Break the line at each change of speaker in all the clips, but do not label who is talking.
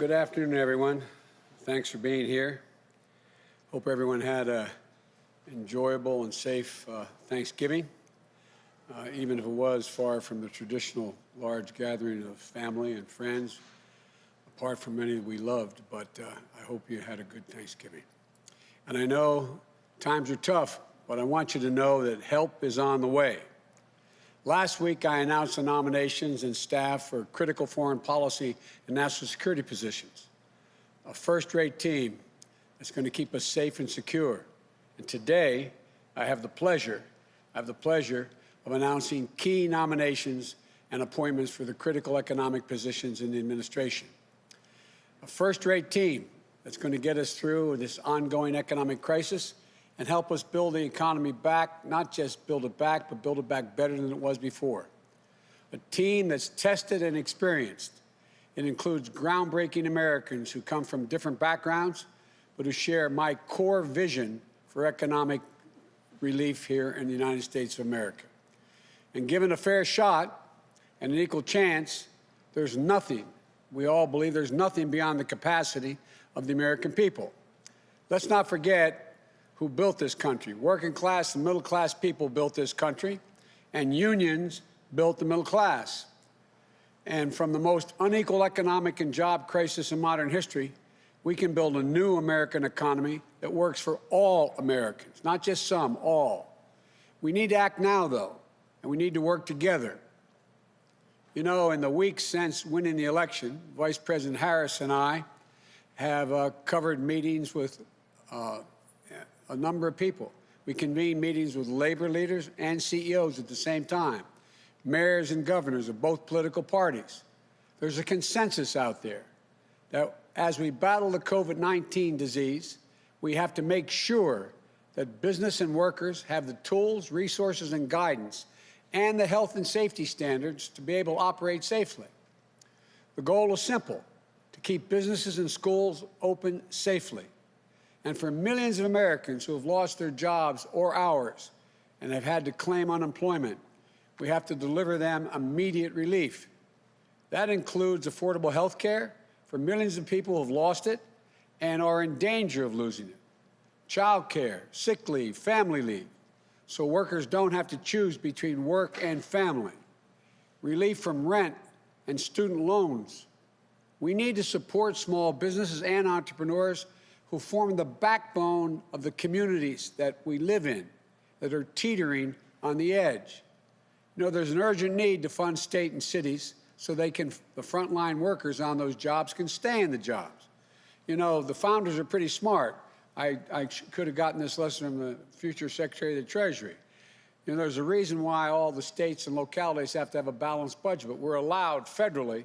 Good afternoon, everyone. Thanks for being here. Hope everyone had an enjoyable and safe Thanksgiving, even if it was far from the traditional large gathering of family and friends, apart from many that we loved. But I hope you had a good Thanksgiving. And I know times are tough, but I want you to know that help is on the way. Last week, I announced the nominations and staff for critical foreign policy and national security positions, a first-rate team that's going to keep us safe and secure. And today, I have the pleasure of announcing key nominations and appointments for the critical economic positions in the administration. A first-rate team that's going to get us through this ongoing economic crisis and help us build the economy back, not just build it back, but build it back better than it was before. A team that's tested and experienced. It includes groundbreaking Americans who come from different backgrounds, but who share my core vision for economic relief here in the United States of America. And given a fair shot and an equal chance, there's nothing, we all believe there's nothing beyond the capacity of the American people. Let's not forget who built this country. Working class and middle class people built this country, and unions built the middle class. And from the most unequal economic and job crisis in modern history, we can build a new American economy that works for all Americans, not just some, all. We need to act now, though, and we need to work together. You know, in the weeks since winning the election, Vice President Harris and I have covered meetings with a number of people. We convened meetings with labor leaders and CEOs at the same time, mayors and governors of both political parties. There's a consensus out there that as we battle the COVID-19 disease, we have to make sure that business and workers have the tools, resources, and guidance, and the health and safety standards to be able to operate safely. The goal is simple: to keep businesses and schools open safely. And for millions of Americans who have lost their jobs or hours and have had to claim unemployment, we have to deliver them immediate relief. That includes affordable health care for millions of people who have lost it and are in danger of losing it, child care, sick leave, family leave, so workers don't have to choose between work and family, relief from rent and student loans. We need to support small businesses and entrepreneurs who form the backbone of the communities that we live in, that are teetering on the edge. You know, there's an urgent need to fund state and cities so the frontline workers on those jobs can stay in the jobs. You know, the founders are pretty smart. I could have gotten this lesson from the future Secretary of the Treasury. You know, there's a reason why all the states and localities have to have a balanced budget, but we're allowed federally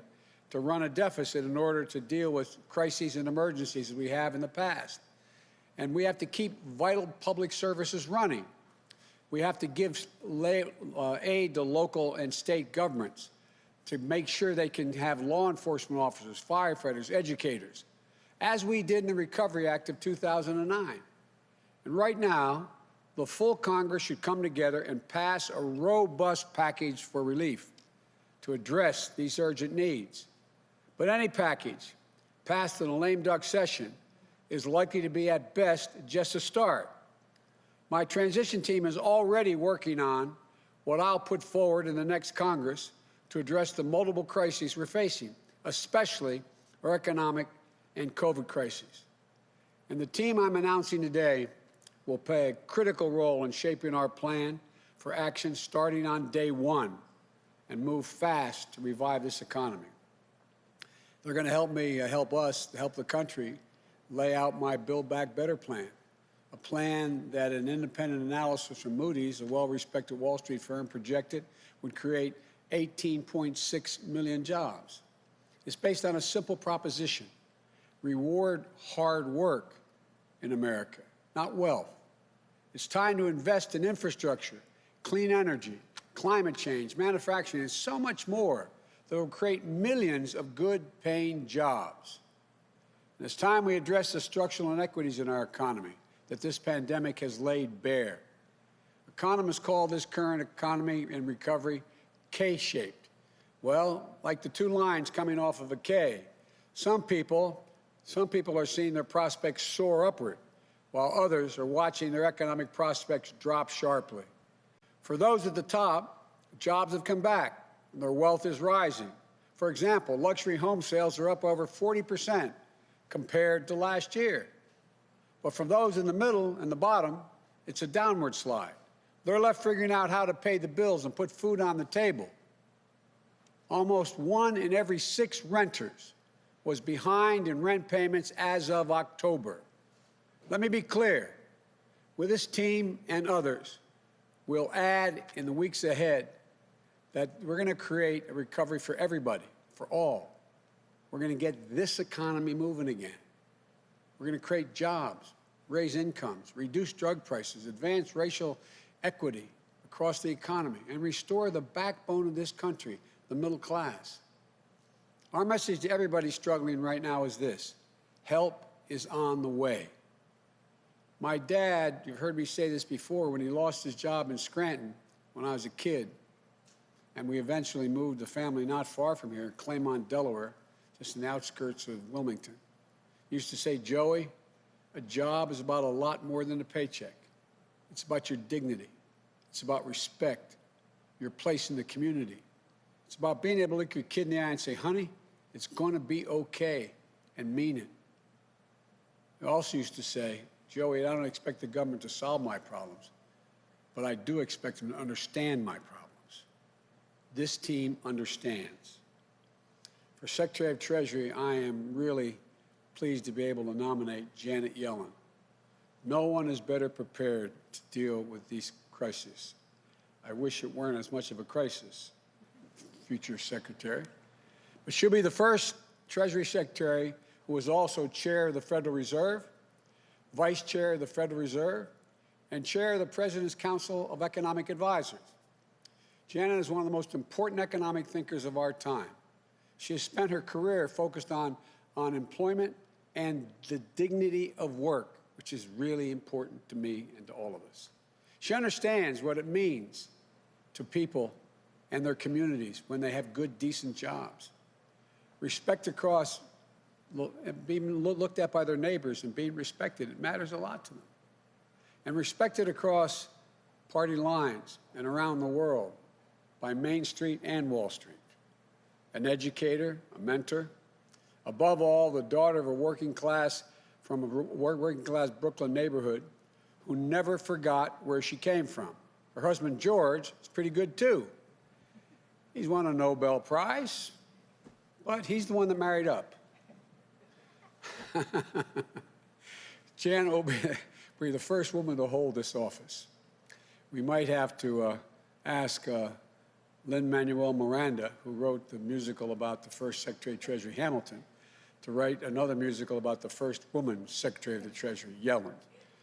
to run a deficit in order to deal with crises and emergencies that we have in the past. And we have to keep vital public services running. We have to give aid to local and state governments to make sure they can have law enforcement officers, firefighters, educators, as we did in the Recovery Act of 2009. And right now, the full Congress should come together and pass a robust package for relief to address these urgent needs. But any package passed in a lame duck session is likely to be, at best, just a start. My transition team is already working on what I'll put forward in the next Congress to address the multiple crises we're facing, especially our economic and COVID crises. And the team I'm announcing today will play a critical role in shaping our plan for action starting on day one and move fast to revive this economy. They're going to help me, help the country lay out my Build Back Better plan, a plan that an independent analysis from Moody's, a well-respected Wall Street firm, projected would create 18.6 million jobs. It's based on a simple proposition: reward hard work in America, not wealth. It's time to invest in infrastructure, clean energy, climate change, manufacturing, and so much more that will create millions of good-paying jobs. And it's time we address the structural inequities in our economy that this pandemic has laid bare. Economists call this current economy and recovery K-shaped. Well, like the two lines coming off of a K, Some people are seeing their prospects soar upward, while others are watching their economic prospects drop sharply. For those at the top, jobs have come back and their wealth is rising. For example, luxury home sales are up over 40% compared to last year. But for those in the middle and the bottom, it's a downward slide. They're left figuring out how to pay the bills and put food on the table. Almost 1 in every 6 renters was behind in rent payments as of October. Let me be clear. With this team and others, we'll add in the weeks ahead that we're going to create a recovery for everybody, for all. We're going to get this economy moving again. We're going to create jobs, raise incomes, reduce drug prices, advance racial equity across the economy, and restore the backbone of this country, the middle class. Our message to everybody struggling right now is this: help is on the way. My dad, you've heard me say this before, when he lost his job in Scranton when I was a kid, and we eventually moved the family not far from here, Claymont, Delaware, just in the outskirts of Wilmington. He used to say, Joey, a job is about a lot more than a paycheck. It's about your dignity. It's about respect, your place in the community. It's about being able to look your kid in the eye and say, honey, it's going to be okay, and mean it. He also used to say, Joey, I don't expect the government to solve my problems, but I do expect them to understand my problems. This team understands. For Secretary of Treasury, I am really pleased to be able to nominate Janet Yellen. No one is better prepared to deal with these crises. I wish it weren't as much of a crisis, future Secretary. But she'll be the first Treasury Secretary who is also Chair of the Federal Reserve, Vice Chair of the Federal Reserve, and Chair of the President's Council of Economic Advisors. Janet is one of the most important economic thinkers of our time. She has spent her career focused on employment and the dignity of work, which is really important to me and to all of us. She understands what it means to people and their communities when they have good, decent jobs. Respect across, being looked at by their neighbors and being respected, it matters a lot to them. And respected across party lines and around the world by Main Street and Wall Street. An educator, a mentor, above all, the daughter of a working class from a working class Brooklyn neighborhood who never forgot where she came from. Her husband, George, is pretty good, too. He's won a Nobel Prize, but he's the one that married up. Jan will be the first woman to hold this office. We might have to ask Lin-Manuel Miranda, who wrote the musical about the first Secretary of Treasury, Hamilton, to write another musical about the first woman Secretary of the Treasury, Yellen.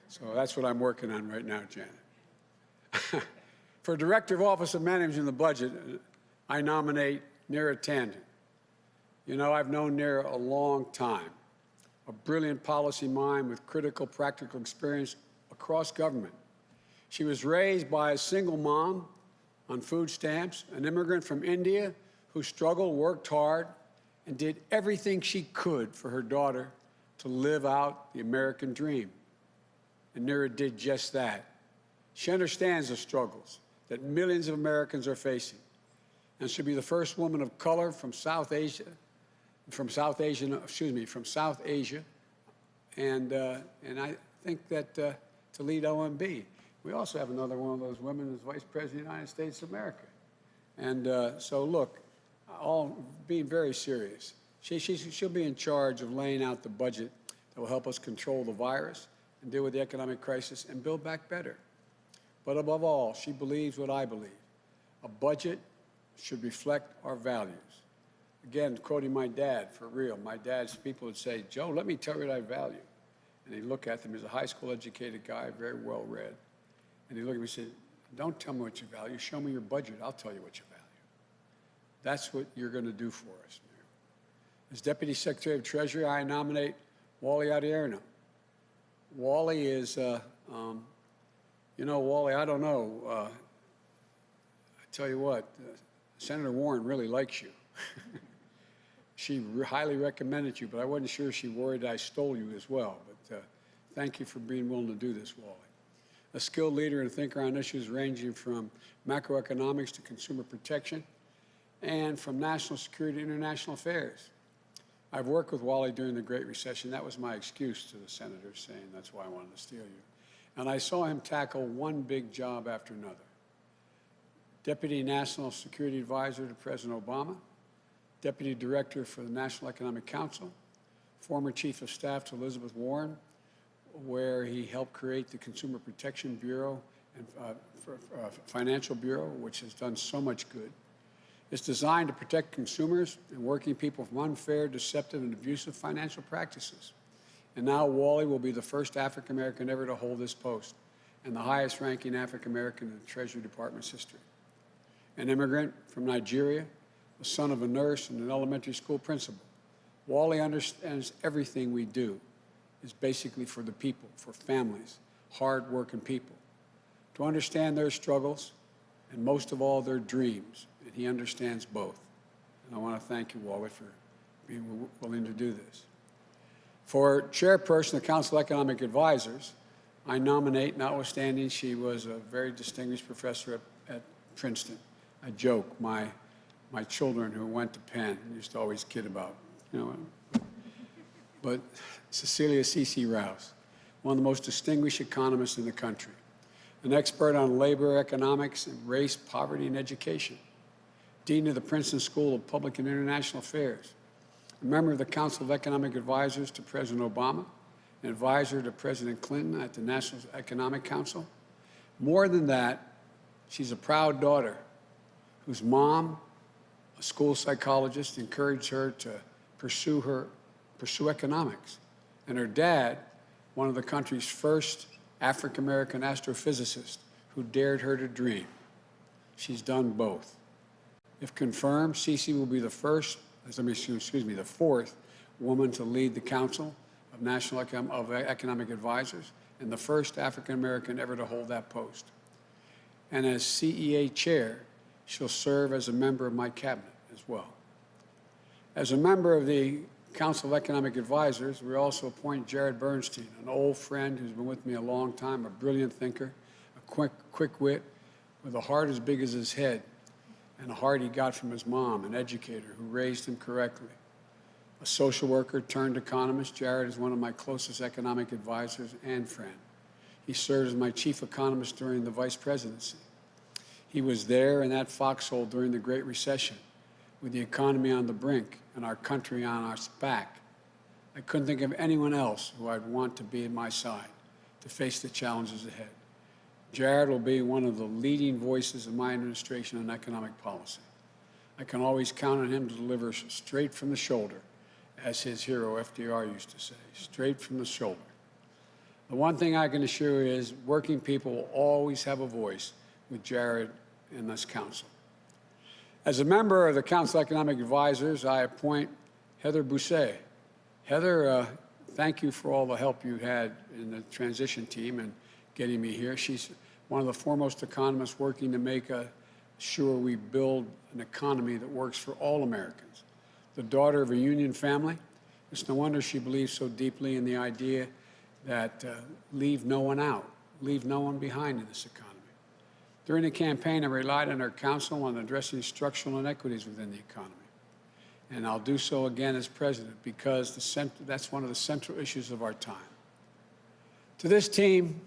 So that's what I'm working on right now, Janet. For Director of Office of Managing the Budget, I nominate Neera Tanden. You know, I've known Neera a long time, a brilliant policy mind with critical practical experience across government. She was raised by a single mom on food stamps, an immigrant from India who struggled, worked hard, and did everything she could for her daughter to live out the American dream. And Neera did just that. She understands the struggles that millions of Americans are facing, and she'll be the first woman of color from South Asia, and I think that to lead OMB. We also have another one of those women as Vice President of the United States of America. And so look, all being very serious, she'll be in charge of laying out the budget that will help us control the virus and deal with the economic crisis and build back better. But above all, she believes what I believe. A budget should reflect our values. Again, quoting my dad, for real, my dad's people would say, Joe, let me tell you what I value. And he'd look at them as a high school educated guy, very well read. And he'd look at me and say, don't tell me what you value, show me your budget, I'll tell you what you value. That's what you're going to do for us. As Deputy Secretary of Treasury, I nominate Wally Adierno. Wally is, you know, Wally, I don't know. I tell you what, Senator Warren really likes you. She highly recommended you, but I wasn't sure she worried I stole you as well. But thank you for being willing to do this, Wally. A skilled leader and thinker on issues ranging from macroeconomics to consumer protection and from national security to international affairs. I've worked with Wally during the Great Recession. That was my excuse to the senators, saying that's why I wanted to steal you. And I saw him tackle one big job after another. Deputy National Security Advisor to President Obama, Deputy Director for the National Economic Council, former Chief of Staff to Elizabeth Warren, where he helped create the Consumer Protection Bureau and Financial Bureau, which has done so much good. It's designed to protect consumers and working people from unfair, deceptive, and abusive financial practices. And now Wally will be the first African-American ever to hold this post and the highest-ranking African-American in the Treasury Department's history. An immigrant from Nigeria, the son of a nurse and an elementary school principal, Wally understands everything we do is basically for the people, for families, hard-working people, to understand their struggles and most of all their dreams, and he understands both. And I want to thank you, Wally, for being willing to do this. For chairperson of the Council of Economic Advisors, I nominate, notwithstanding she was a very distinguished professor at Princeton. I joke, my children who went to Penn used to always kid about, but Cecilia C.C. Rouse, one of the most distinguished economists in the country, an expert on labor, economics, and race, poverty, and education, Dean of the Princeton School of Public and International Affairs, a member of the Council of Economic Advisors to President Obama, an advisor to President Clinton at the National Economic Council. More than that, she's a proud daughter whose mom, a school psychologist, encouraged her to pursue economics. And her dad, one of the country's first African-American astrophysicists who dared her to dream. She's done both. If confirmed, Cece will be the fourth woman to lead the Council of Economic Advisors and the first African-American ever to hold that post. And as CEA chair, she'll serve as a member of my cabinet as well. As a member of the Council of Economic Advisors, we also appoint Jared Bernstein, an old friend who's been with me a long time, a brilliant thinker, a quick wit, with a heart as big as his head, and a heart he got from his mom, an educator who raised him correctly. A social worker turned economist, Jared is one of my closest economic advisors and friend. He served as my chief economist during the vice presidency. He was there in that foxhole during the Great Recession, with the economy on the brink and our country on our back. I couldn't think of anyone else who I'd want to be at my side to face the challenges ahead. Jared will be one of the leading voices of my administration on economic policy. I can always count on him to deliver straight from the shoulder, as his hero FDR used to say, straight from the shoulder. The one thing I can assure you is working people will always have a voice with Jared in this council. As a member of the Council of Economic Advisors, I appoint Heather Bousset. Heather, thank you for all the help you had in the transition team and getting me here. She's one of the foremost economists working to make sure we build an economy that works for all Americans. The daughter of a union family, it's no wonder she believes so deeply in the idea that leave no one out, leave no one behind in this economy. During the campaign, I relied on our counsel on addressing structural inequities within the economy. And I'll do so again as president because that's one of the central issues of our time. To this team,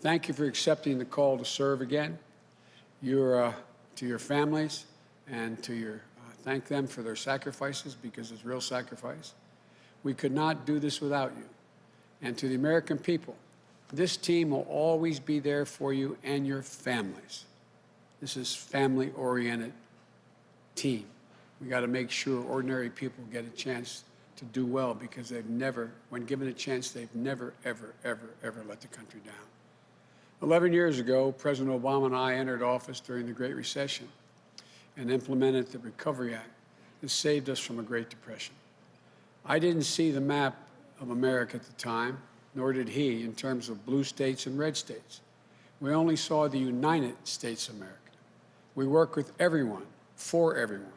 thank you for accepting the call to serve again. To your families and to your, thank them for their sacrifices because it's real sacrifice. We could not do this without you. And to the American people, this team will always be there for you and your families. This is family-oriented team. We got to make sure ordinary people get a chance to do well because they've never, when given a chance, they've never, ever, ever, ever let the country down. 11 years ago, President Obama and I entered office during the Great Recession and implemented the Recovery Act that saved us from a Great Depression. I didn't see the map of America at the time, nor did he, in terms of blue states and red states. We only saw the United States of America. We worked with everyone, for everyone,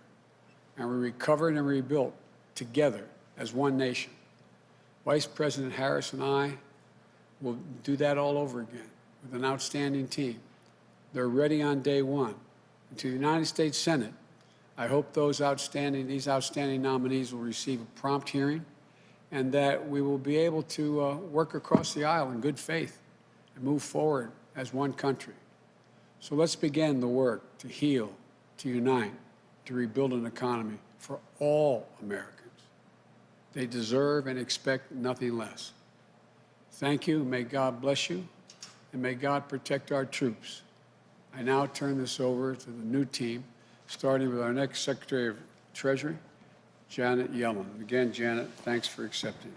and we recovered and rebuilt together as one nation. Vice President Harris and I will do that all over again with an outstanding team. They're ready on day one. And to the United States Senate, I hope these outstanding nominees will receive a prompt hearing and that we will be able to work across the aisle in good faith and move forward as one country. So let's begin the work to heal, to unite, to rebuild an economy for all Americans. They deserve and expect nothing less. Thank you. May God bless you, and may God protect our troops. I now turn this over to the new team, starting with our next Secretary of Treasury, Janet Yellen. Again, Janet, thanks for accepting.